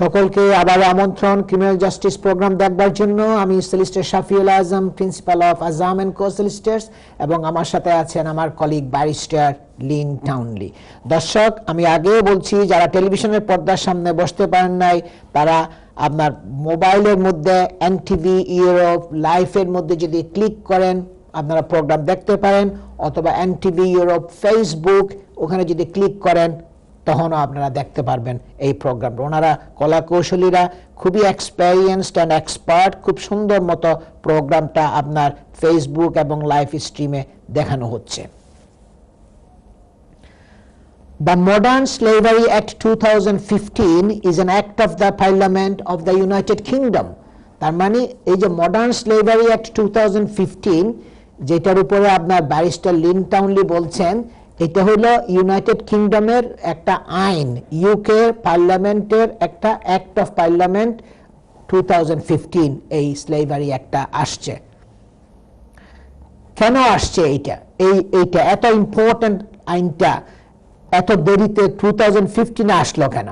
সকলকে আবার আমন্ত্রণ ক্রিমিনাল জাস্টিস প্রোগ্রাম দেখবার জন্য। আমি solicitor Shafiul Azam, principal of Azam and co solicitors, এবং আমার সাথে আছেন আমার কলিগ ব্যারিস্টার লিন টাউনলি। দর্শক, আমি আগেও বলছি, যারা টেলিভিশনের পর্দার সামনে বসতে পারেন নাই, তারা আপনার মোবাইলের মধ্যে এনটিভি ইউরোপ লাইফের মধ্যে যদি ক্লিক করেন আপনারা প্রোগ্রাম দেখতে পারেন, অথবা এনটিভি ইউরোপ ফেসবুক ওখানে যদি ক্লিক করেন তখনও আপনারা দেখতে পারবেন এই প্রোগ্রাম। ওনারা কলা কৌশলীরা খুবই এক্সপেরিয়েন্সড অ্যান্ড এক্সপার্ট, খুব সুন্দর মতো প্রোগ্রামটা আপনার ফেসবুক এবং লাইভ স্ট্রিমে দেখানো হচ্ছে। The Modern Slavery Act 2015 is an act of the Parliament of the United Kingdom. তার মানে এই যে মডার্ন স্লেভারি অ্যাক্ট 2015 যেটার উপরে আপনার ব্যারিস্টার লিন টাউনলি বলছেন, এটা হলো ইউনাইটেড কিংডমের একটা আইন, ইউকে পার্লামেন্টের একটা অ্যাক্ট অফ পার্লামেন্ট 2015 এই স্লেভারি অ্যাক্টটা আসছে। কেন আসছে এইটা এত ইম্পর্টেন্ট আইনটা এত দেরিতে 2015 আসলো কেন?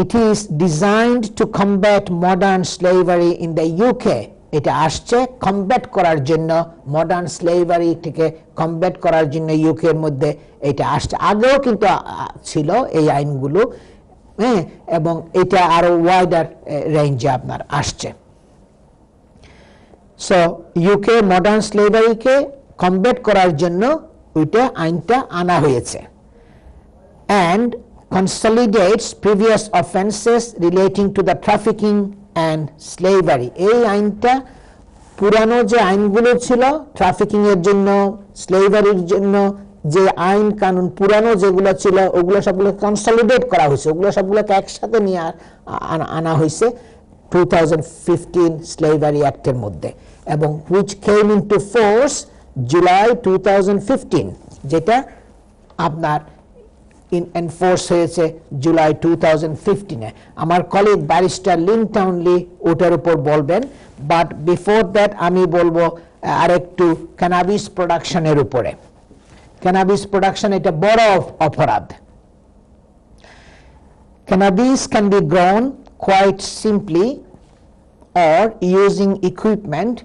It is designed to combat modern slavery in the UK. এটা আসছে কমব্যাট করার জন্য, মডার্ন স্লেভারি থেকে কমব্যাট করার জন্য ইউকে এর মধ্যে এটা আসছে। আগেও কিন্তু ছিল এই আইনগুলো, এবং এটা আরো ওয়াইডার রেঞ্জে আপনার আসছে। সো ইউকে মডার্ন স্লেভারিকে কমব্যাট করার জন্য ওইটা আইনটা আনা হয়েছে। And consolidates previous offences relating to the trafficking and slavery. এই আইনটা পুরানো যে আইনগুলো ছিল ট্রাফিকিং এর জন্য, স্লেভারির জন্য যে আইন কানুন পুরানো যেগুলো ছিল ওগুলো সবগুলো কনসলিডেট করা হয়েছে, ওগুলো সবগুলোকে একসাথে নিয়ে আনা হয়েছে 2015 স্লেভারি অ্যাক্টের মধ্যে, এবং which came into force July 2015, যেটা আপনার এনফোর্স হয়েছে জুলাই 2015-এ। আমার কলিগ ব্যারিস্টার লিন টাউনলি ওটার উপর বলবেন, বাট বিফোর দ্যাট আমি বলবো আরেকটু ক্যানাবিস প্রোডাকশনের উপরে। ক্যানাবিস প্রোডাকশন এটা বড় অপরাধ। Cannabis can be grown quite simply or using equipment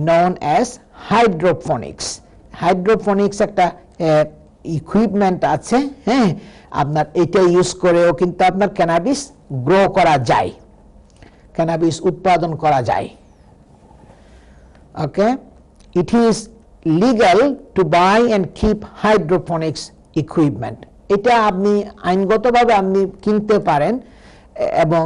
known as hydroponics. Hydroponics একটা ইকুইপমেন্ট আছে, আপনার এটা ইউজ করেও কিন্তু আপনার ক্যানাবিস গ্রো করা যায়, ক্যানাবিস উৎপাদন করা যায়। Okay, it is legal to buy and keep hydroponics equipment. এটা আপনি আইনগতভাবে আপনি কিনতে পারেন, এবং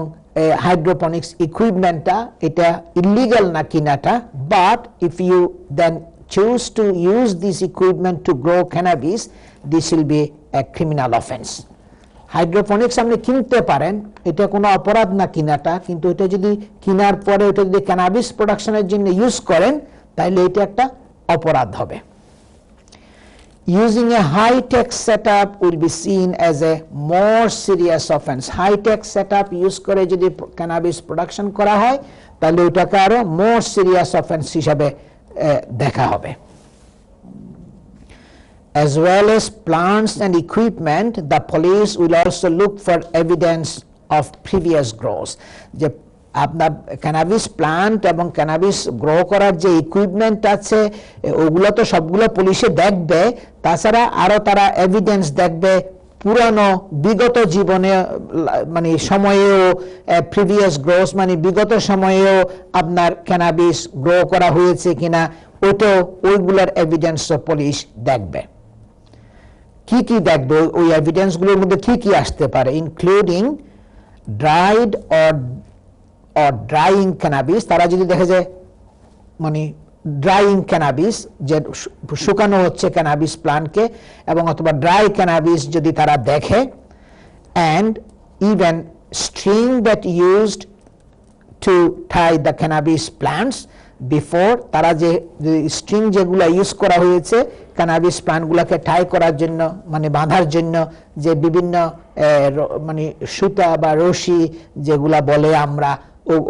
হাইড্রোপনিক্স ইকুইপমেন্টটা এটা ইলিগাল না কিনাটা, but if you then choose to use this equipment to grow cannabis, this will be a criminal offense. Hydroponics আপনি কিনতে পারেন, এটা কোনো অপরাধ না কিনাটা, কিন্তু এটা যদি কিনার পরে এটা যদি ক্যানাবিস প্রোডাকশনের জন্য ইউজ করেন তাহলে এটা একটা অপরাধ হবে। Using a high-tech setup will be seen as a more serious offense. High-tech setup use করে যদি ক্যানাবিস প্রোডাকশন করা হয় তাহলে ওটাকে আরো more serious offense হিসাবে দেখা হবে। As well as plants and equipment, the police will also look for evidence of previous growth. যে আপনার ক্যানাবিস প্লান্ট এবং ক্যানাবিস গ্রো করার যে ইকুইপমেন্ট আছে ওগুলো তো সবগুলো পুলিশে দেখবে, তাছাড়া আরো তারা এভিডেন্স দেখবে পুরানো বিগত জীবনে মানে সময়েও প্রিভিয়াস গ্রোস মানে বিগত সময়েও আপনার ক্যানাবিস গ্রো করা হয়েছে কিনা ওইগুলোর এভিডেন্সও পুলিশ দেখবে। কি কি দেখবে ওই এভিডেন্সগুলোর মধ্যে কি কি আসতে পারে? Including dried or drawing cannabis. তারা যদি দেখে যে মানে ড্রাইং ক্যানাবিস, যে শুকানো হচ্ছে ক্যানাবিস প্লান্টকে, এবং অথবা ড্রাই ক্যানাবিস যদি তারা দেখে, and even string that used to tie the cannabis plants before, তারা যে স্ট্রিং যেগুলো ইউজ করা হয়েছে ক্যানাবিস প্লান্টগুলোকে টাই করার জন্য মানে বাঁধার জন্য, যে বিভিন্ন মানে সুতা বা রশি যেগুলা বলে আমরা,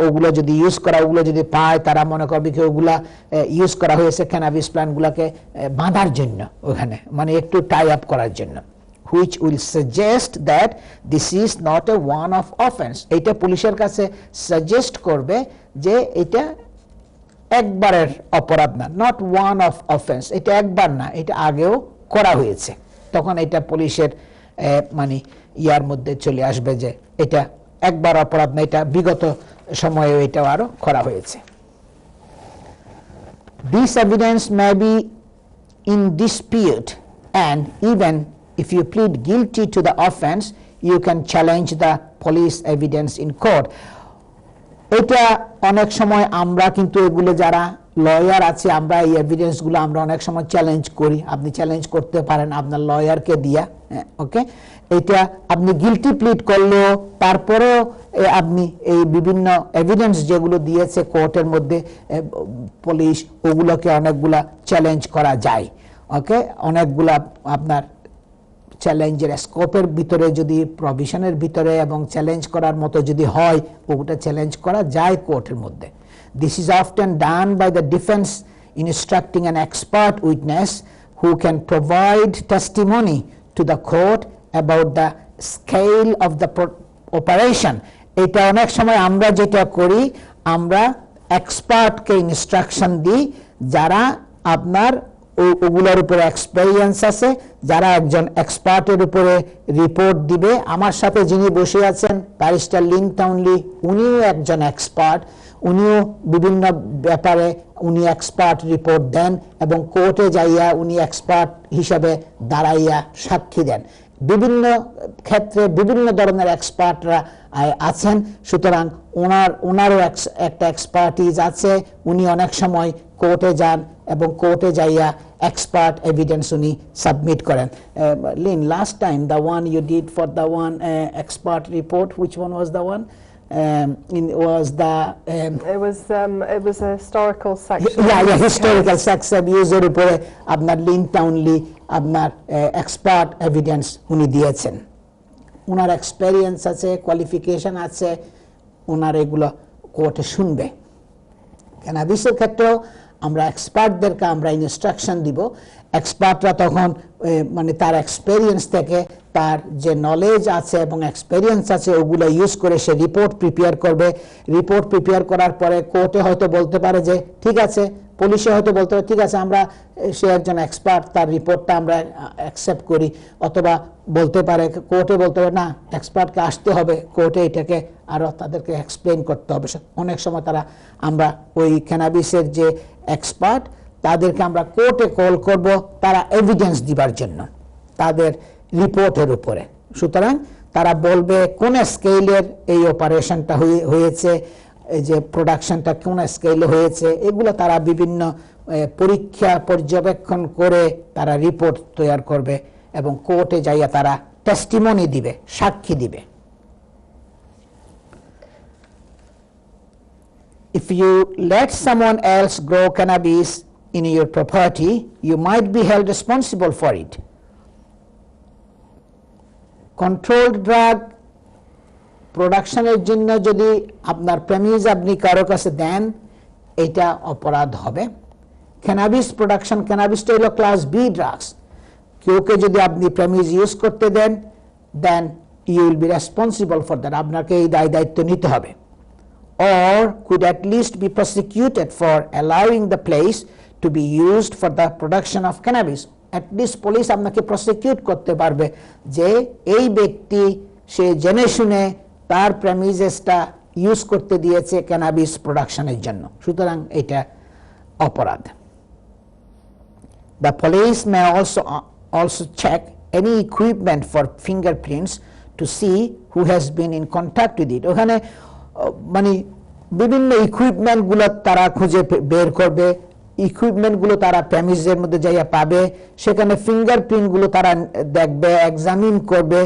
ওগুলো যদি ইউজ করা, ওগুলো যদি পায় তারা মনে করবে কি ওগুলা ইউজ করা হয়েছে ক্যানাবিস প্লান্টগুলোকে বাঁধার জন্য, ওখানে মানে একটু টাই আপ করার জন্য। which will suggest that this is not a one-off offense. এটা পুলিশের কাছে সাজেস্ট করবে যে এটা একবারের অপরাধ না, not one of offense, এটা একবার না, এটা আগেও করা হয়েছে। তখন এটা পুলিশের মানে ইয়ার মধ্যে চলে আসবে যে এটা একবার অপরাধ না, এটা বিগত সময়েও এটা আরো করা হয়েছে। This evidence may be in dispute, and even if you plead guilty to the offense, you can challenge the police evidence in court. এটা অনেক সময় আমরা কিন্তু এগুলো যারা লয়ার আছে আমরা এই এভিডেন্স গুলো আমরা অনেক সময় চ্যালেঞ্জ করি। আপনি চ্যালেঞ্জ করতে পারেন আপনার লয়ারকে দিয়া, ওকে। এটা আপনি গিলটি প্লিড করলেও তারপরেও আপনি এই বিভিন্ন এভিডেন্স যেগুলো দিয়েছে কোর্টের মধ্যে পুলিশ, ওগুলোকে অনেকগুলা চ্যালেঞ্জ করা যায়, ওকে। অনেকগুলা আপনার চ্যালেঞ্জের স্কোপের ভিতরে যদি প্রভিশনের ভিতরে এবং চ্যালেঞ্জ করার মতো যদি হয়, ওটা চ্যালেঞ্জ করা যায় কোর্টের মধ্যে। This is often done by the defense instructing an expert witness who can provide testimony to the court about the scale of the operation. এটা অনেক সময় আমরা যেটা করি, আমরা এক্সপার্টকে ইনস্ট্রাকশন দিই যারা আপনার ওগুলোর উপরে এক্সপেরিয়েন্স আছে, যারা একজন এক্সপার্টের উপরে রিপোর্ট দিবে। আমার সাথে যিনি বসে আছেন ব্যারিস্টার লিন টাউনলি, উনিও একজন এক্সপার্ট, উনিও বিভিন্ন ব্যাপারে উনি এক্সপার্ট রিপোর্ট দেন এবং কোর্টে যাইয়া উনি এক্সপার্ট হিসাবে দাঁড়াইয়া সাক্ষী দেন। বিভিন্ন ক্ষেত্রে বিভিন্ন ধরনের এক্সপার্টরা আছেন, সুতরাং ওনারও একটা এক্সপার্টিজ আছে। উনি অনেক সময় কোর্টে যান এবং কোর্টে যাইয়া expert evidence উনি সাবমিট করেন। Lynn, last time the one you did for the one expert report, which one was the one? It was a historical section. Yeah, historical section user উপরে আপনার লিন টাউনলি আপনার এক্সপার্ট এভিডেন্স উনি দিয়েছেন। ওনার experience আছে, qualification আছে, ওনার এগুলো কোর্টে শুনবে। ক্যানাবিসের ক্ষেত্রেও আমরা এক্সপার্টদেরকে আমরা ইনস্ট্রাকশন দিব। এক্সপার্টরা তখন মানে তার এক্সপেরিয়েন্স থেকে তার যে নলেজ আছে এবং এক্সপেরিয়েন্স আছে ওগুলো ইউজ করে সে রিপোর্ট প্রিপেয়ার করবে। রিপোর্ট প্রিপেয়ার করার পরে কোর্টে হয়তো বলতে পারে যে ঠিক আছে, পুলিশে হয়তো বলতে পারে ঠিক আছে, আমরা সে একজন এক্সপার্ট, তার রিপোর্টটা আমরা অ্যাকসেপ্ট করি। অথবা বলতে পারে কোর্টে বলতে পারে না, এক্সপার্টকে আসতে হবে কোর্টে, এটাকে আরও তাদেরকে এক্সপ্লেন করতে হবে। অনেক সময় তারা আমরা ওই ক্যানাবিসের যে এক্সপার্ট তাদেরকে আমরা কোর্টে কল করব তারা এভিডেন্স দিবার জন্য তাদের রিপোর্টের উপরে। সুতরাং তারা বলবে কোন স্কেলের এই অপারেশনটা হয়েছে, যে প্রোডাকশনটা কোন স্কেলে হয়েছে, এগুলো তারা বিভিন্ন পরীক্ষা পর্যবেক্ষণ করে তারা রিপোর্ট তৈরি করবে এবং কোর্টে যাইয়া তারা টেস্টিমনি দিবে, সাক্ষী দিবে। If you let someone else grow cannabis in your property, you might be held responsible for it. Controlled drug প্রোডাকশনের জন্য যদি আপনার প্রেমিজ আপনি কারো কাছে দেন, এটা অপরাধ হবে। ক্যানাবিস প্রোডাকশন, ক্যানাবিসটা হলো ক্লাস বি ড্রাগস। কেউকে যদি আপনি প্রেমিজ ইউজ করতে দেন, then you will be responsible for that, আপনাকে এই দায়িত্ব নিতে হবে। Or could at least be prosecuted for allowing the place to be used for the production of cannabis. At least police আপনাকে প্রসিকিউট করতে পারবে যে এই ব্যক্তি সে জেনে শুনে তার প্রেমিসেসটা ইউজ করতে দিয়েছে ক্যানাবিস প্রোডাকশনের জন্য। সুতরাং এটা অপরাধ। The police may also check any equipment for fingerprints to see who has been in contact with it. ওখানে মানে বিভিন্ন ইকুইপমেন্টগুলো তারা খুঁজে বের করবে, ইকুইপমেন্টগুলো তারা প্রেমিসের মধ্যে যাইয়া পাবে, সেখানে ফিঙ্গারপ্রিন্টগুলো তারা দেখবে, এক্সামিন করবে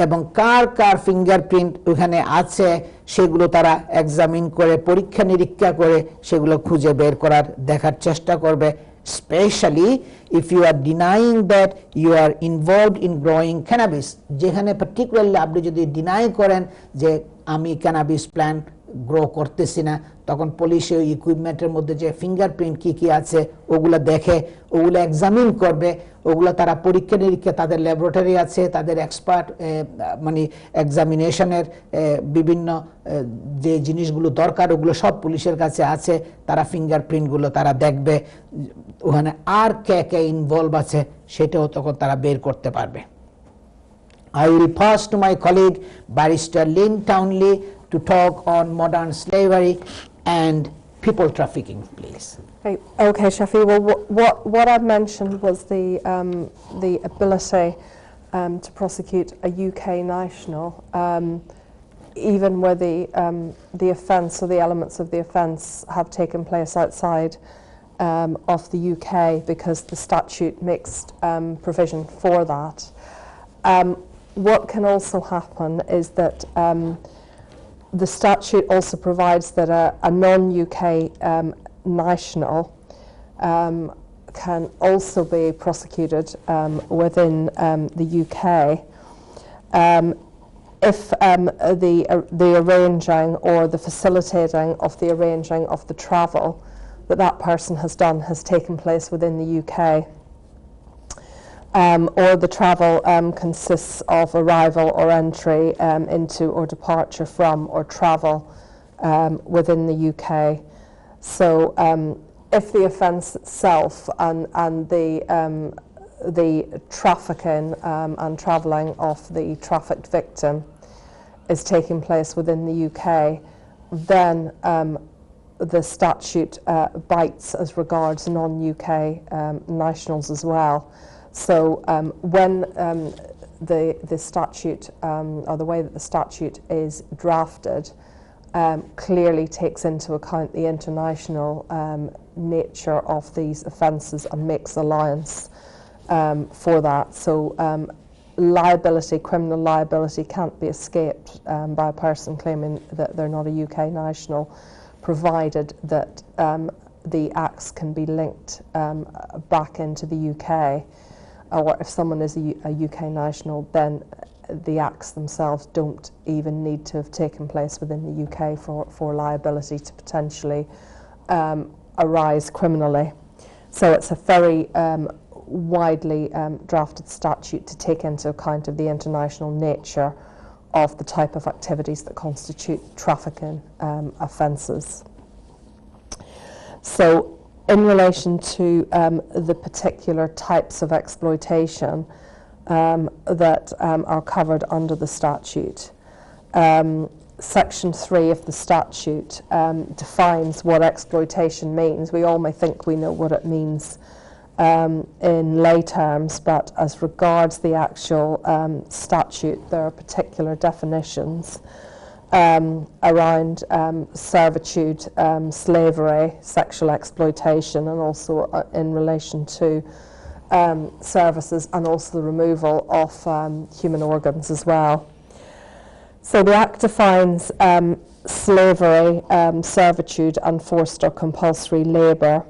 এবং কার কার ফিঙ্গারপ্রিন্ট ওখানে আছে সেগুলো তারা এক্সামিন করে পরীক্ষা নিরীক্ষা করে সেগুলো খুঁজে বের করার দেখার চেষ্টা করবে। Especially if you are denying that you are involved in growing cannabis, যেখানে particularly আপনি যদি ডিনাই করেন যে আমি ক্যানাবিস প্ল্যান্ট গ্রো করতেছি না, তখন পুলিশ ওই ইকুইপমেন্টের মধ্যে যে ফিঙ্গারপ্রিন্ট কি আছে ওগুলো দেখে, ওগুলো এক্সামিন করবে, ওগুলো তারা পরীক্ষা নিরীক্ষা, তাদের ল্যাবরেটরি আছে, তাদের এক্সপার্ট মানে এক্সামিনেশনের বিভিন্ন যে জিনিসগুলো দরকার ওগুলো সব পুলিশের কাছে আছে, তারা ফিঙ্গারপ্রিন্টগুলো তারা দেখবে, ওখানে আর কে কে ইনভলভ আছে সেটাও তখন তারা বের করতে পারবে। I will pass to my colleague Barrister Lynn Townley to talk on modern slavery and people trafficking, please. Okay, Shafiul. Well, what I've mentioned was the ability to prosecute a UK national, even where the offence or the elements of the offence have taken place outside of the UK, because the statute makes provision for that. What can also happen is that the statute also provides that a non-UK national can also be prosecuted within the UK if the arranging or the facilitating of the arranging of the travel that person has done has taken place within the UK. Or the travel consists of arrival or entry into or departure from or travel within the UK. So if the offence itself and the trafficking and travelling of the trafficked victim is taking place within the UK, then the statute bites as regards non-UK nationals as well. So when the statute or the way that the statute is drafted clearly takes into account the international nature of these offences and makes allowance for that. So liability, criminal liability, can't be escaped by a person claiming that they're not a UK national, provided that the acts can be linked back into the UK. Or if someone is a UK national, then the acts themselves don't even need to have taken place within the UK for liability to potentially arise criminally. So it's a very widely drafted statute to take into account of the international nature of the type of activities that constitute trafficking offences. So in relation to the particular types of exploitation that are covered under the statute, Section 3 of the statute defines what exploitation means. We all may think we know what it means in lay terms, but as regards the actual statute, there are particular definitions around servitude, slavery, sexual exploitation, and also in relation to services, and also the removal of human organs as well. So the Act defines slavery, servitude, and forced or compulsory labour,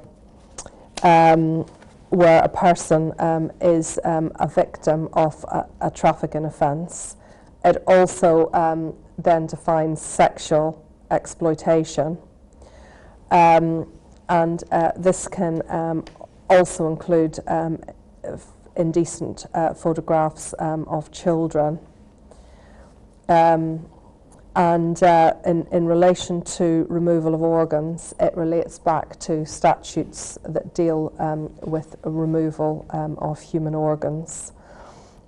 where a person is a victim of a trafficking offence. It also then defines sexual exploitation, and this can also include indecent photographs of children. And in relation to removal of organs, it relates back to statutes that deal with removal of human organs.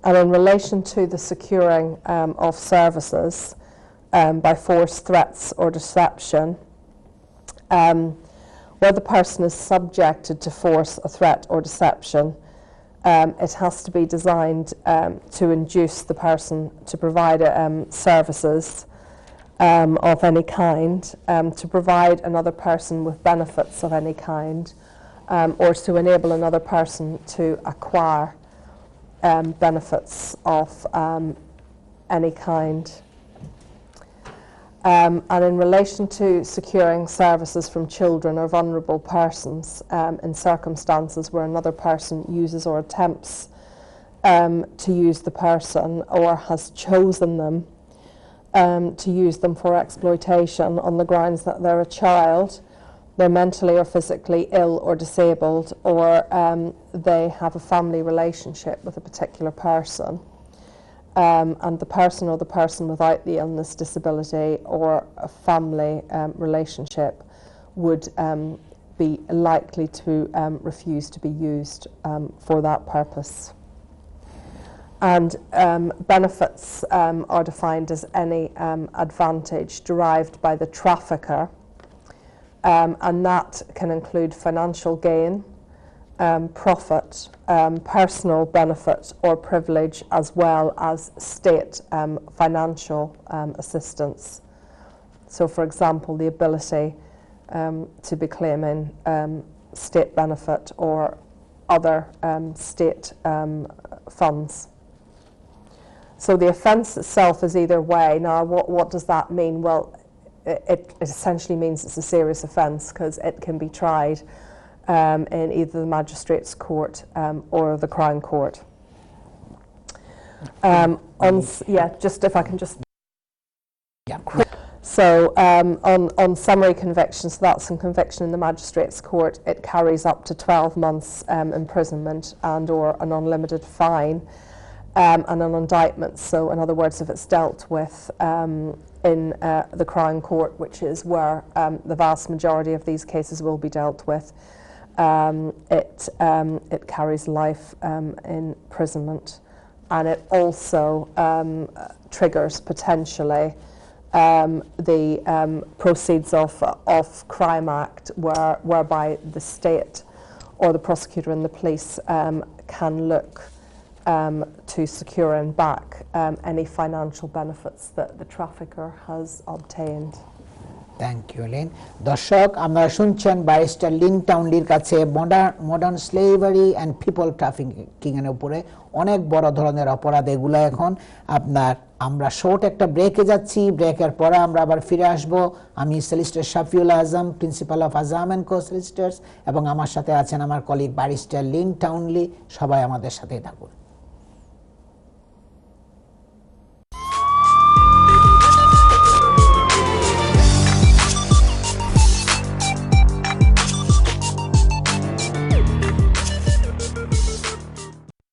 And in relation to the securing of services by force, threats, or deception, where the person is subjected to force, a threat, or deception, it has to be designed to induce the person to provide services of any kind, to provide another person with benefits of any kind, or to enable another person to acquire benefits of any kind. And in relation to securing services from children or vulnerable persons in circumstances where another person uses or attempts to use the person or has chosen them to use them for exploitation on the grounds that they're a child, they're mentally or physically ill or disabled, or they have a family relationship with a particular person. And the person without the illness, disability, or a family relationship would be likely to refuse to be used for that purpose. And benefits are defined as any advantage derived by the trafficker, and that can include financial gain, profit, personal benefit or privilege, as well as state financial assistance. So, for example, the ability to be claiming state benefit or other state funds. So the offence itself is either way. Now, what does that mean? Well, it essentially means it's a serious offence, because it can be tried in either the Magistrate's Court or the Crown Court. Just if I can just... Yeah. So on summary convictions, so that's in conviction in the Magistrate's Court, it carries up to 12 months imprisonment and or an unlimited fine. And an indictment, so in other words, if it's dealt with in the Crown Court, which is where the vast majority of these cases will be dealt with, it carries life imprisonment, and it also triggers potentially the Proceeds of Crime Act, whereby the state or the prosecutor and the police can look to securing back any financial benefits that the trafficker has obtained. Thank you, Lynn. দর্শক, আপনারা শুনছেন barrister Lin টাউনলির কাছে modern slavery and people trafficking এর উপরে অনেক বড় ধরনের অপরাধ এগুলো। এখন আমরা শর্ট একটা ব্রেকে যাচ্ছি, ব্রেকের পরে আমরা আবার ফিরে আসব। আমি solicitor Shafiul Azam, principal of Azam and co solicitors, এবং আমার সাথে আছেন আমার কলিগ ব্যারিস্টার লিন টাউনলি। সবাই আমাদের সাথেই থাকুন।